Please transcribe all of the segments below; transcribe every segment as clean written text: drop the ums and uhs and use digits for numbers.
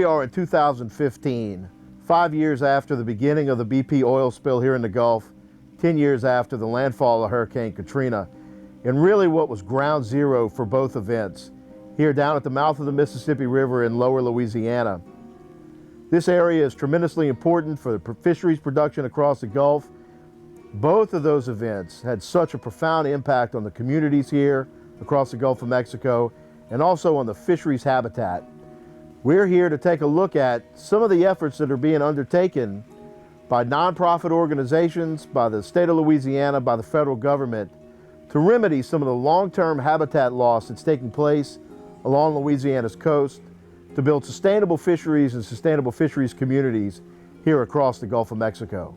we are in 2015, 5 years after the beginning of the BP oil spill here in the Gulf, 10 years after the landfall of Hurricane Katrina, and really what was ground zero for both events, here down at the mouth of the Mississippi River in lower Louisiana. This area is tremendously important for the fisheries production across the Gulf. Both of those events had such a profound impact on the communities here across the Gulf of Mexico and also on the fisheries habitat. We're here to take a look at some of the efforts that are being undertaken by nonprofit organizations, by the state of Louisiana, by the federal government to remedy some of the long-term habitat loss that's taking place along Louisiana's coast to build sustainable fisheries and sustainable fisheries communities here across the Gulf of Mexico.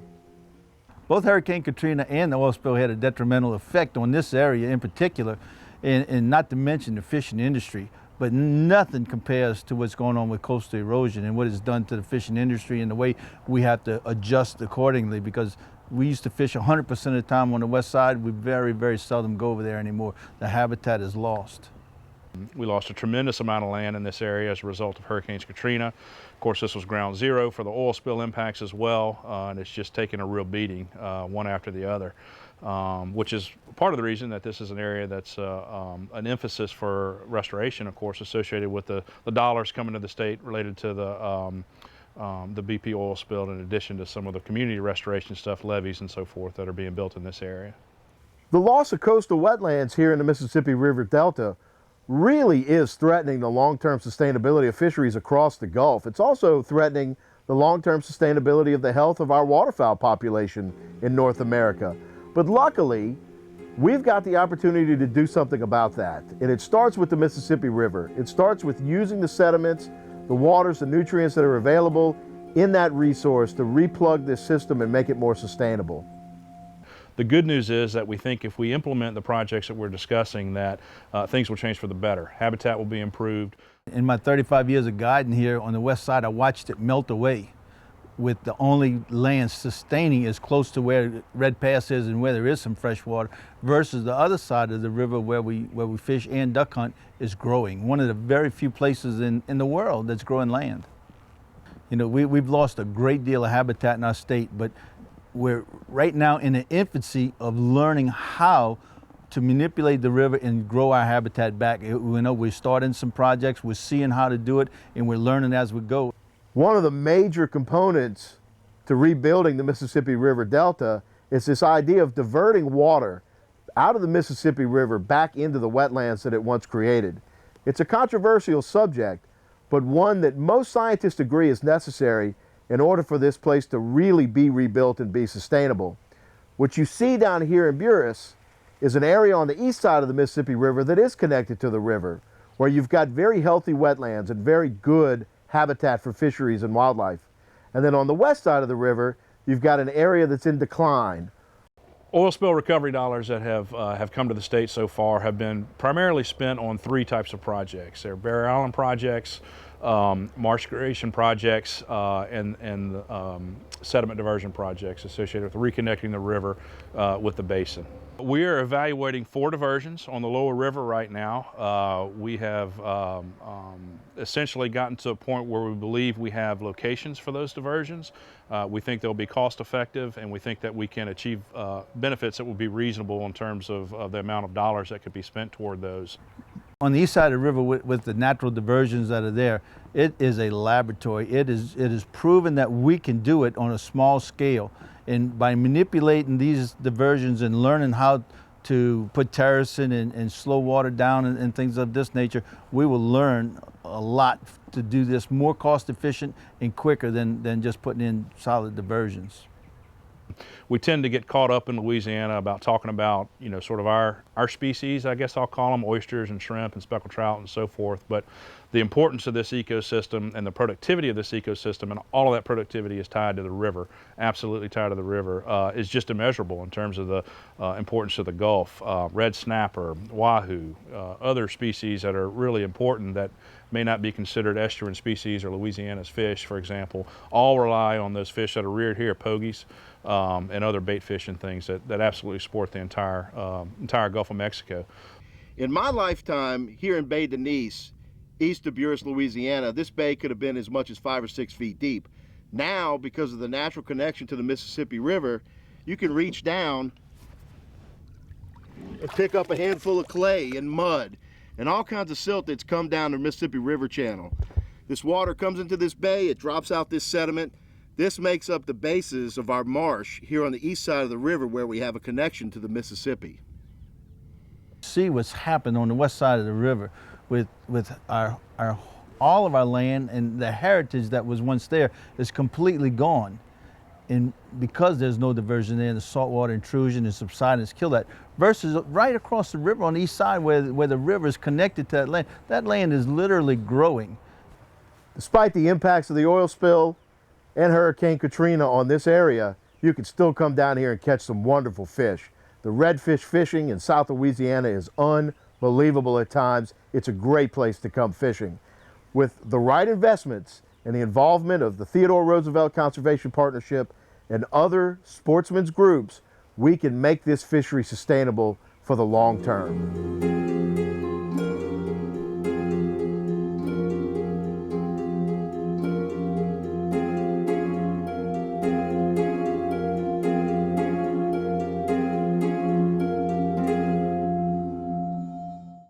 Both Hurricane Katrina and the oil spill had a detrimental effect on this area in particular, and not to mention the fishing industry. But nothing compares to what's going on with coastal erosion and what it's done to the fishing industry and the way we have to adjust accordingly, because we used to fish 100% of the time on the west side. We very, very seldom go over there anymore. The habitat is lost. We lost a tremendous amount of land in this area as a result of Hurricane Katrina. Of course, this was ground zero for the oil spill impacts as well, and it's just taken a real beating one after the other, which is part of the reason that this is an area that's an emphasis for restoration, of course, associated with the dollars coming to the state related to the BP oil spill, in addition to some of the community restoration stuff, levees and so forth that are being built in this area. The loss of coastal wetlands here in the Mississippi River Delta really is threatening the long-term sustainability of fisheries across the Gulf. It's also threatening the long-term sustainability of the health of our waterfowl population in North America. But luckily, we've got the opportunity to do something about that. And it starts with the Mississippi River. It starts with using the sediments, the waters, the nutrients that are available in that resource to replug this system and make it more sustainable. The good news is that we think if we implement the projects that we're discussing, that things will change for the better. Habitat will be improved. In my 35 years of guiding here on the west side, I watched it melt away, with the only land sustaining as close to where Red Pass is and where there is some fresh water, versus the other side of the river where we fish and duck hunt is growing. One of the very few places in the world that's growing land. You know, we've lost a great deal of habitat in our state, but we're right now in the infancy of learning how to manipulate the river and grow our habitat back. We know we're starting some projects, we're seeing how to do it, and we're learning as we go. One of the major components to rebuilding the Mississippi River Delta is this idea of diverting water out of the Mississippi River back into the wetlands that it once created. It's a controversial subject, but one that most scientists agree is necessary in order for this place to really be rebuilt and be sustainable. What you see down here in Buras is an area on the east side of the Mississippi River that is connected to the river, where you've got very healthy wetlands and very good habitat for fisheries and wildlife. And then on the west side of the river, you've got an area that's in decline. Oil spill recovery dollars that have come to the state so far have been primarily spent on three types of projects. They're barrier island projects, marsh creation projects, and sediment diversion projects associated with reconnecting the river with the basin. We are evaluating 4 diversions on the lower river right now. We have essentially gotten to a point where we believe we have locations for those diversions. We think they'll be cost effective, and we think that we can achieve benefits that will be reasonable in terms of the amount of dollars that could be spent toward those. On the east side of the river with the natural diversions that are there, it is a laboratory. It is proven that we can do it on a small scale. And by manipulating these diversions and learning how to put terracing and slow water down and things of this nature, we will learn a lot to do this more cost efficient and quicker than just putting in solid diversions. We tend to get caught up in Louisiana about talking about, you know, sort of our species, I guess I'll call them, oysters and shrimp and speckled trout and so forth. But the importance of this ecosystem and the productivity of this ecosystem, and all of that productivity is tied to the river, absolutely tied to the river, is just immeasurable in terms of the importance of the Gulf. Red snapper, wahoo, other species that are really important that may not be considered estuarine species or Louisiana's fish, for example, all rely on those fish that are reared here, pogies, and other bait fish and things that absolutely support the entire Gulf of Mexico. In my lifetime here in Bay Denise, east of Buras, Louisiana, this bay could have been as much as 5 or 6 feet deep. Now, because of the natural connection to the Mississippi River, you can reach down and pick up a handful of clay and mud and all kinds of silt that's come down the Mississippi River channel. This water comes into this bay, it drops out this sediment. This makes up the basis of our marsh here on the east side of the river where we have a connection to the Mississippi. See what's happened on the west side of the river with all of our land, and the heritage that was once there is completely gone. And because there's no diversion there, the saltwater intrusion and subsidence kill that. Versus right across the river on the east side where the river is connected to that land is literally growing. Despite the impacts of the oil spill and Hurricane Katrina on this area, you can still come down here and catch some wonderful fish. The redfish fishing in South Louisiana is unbelievable at times. It's a great place to come fishing. With the right investments and the involvement of the Theodore Roosevelt Conservation Partnership and other sportsmen's groups, we can make this fishery sustainable for the long term.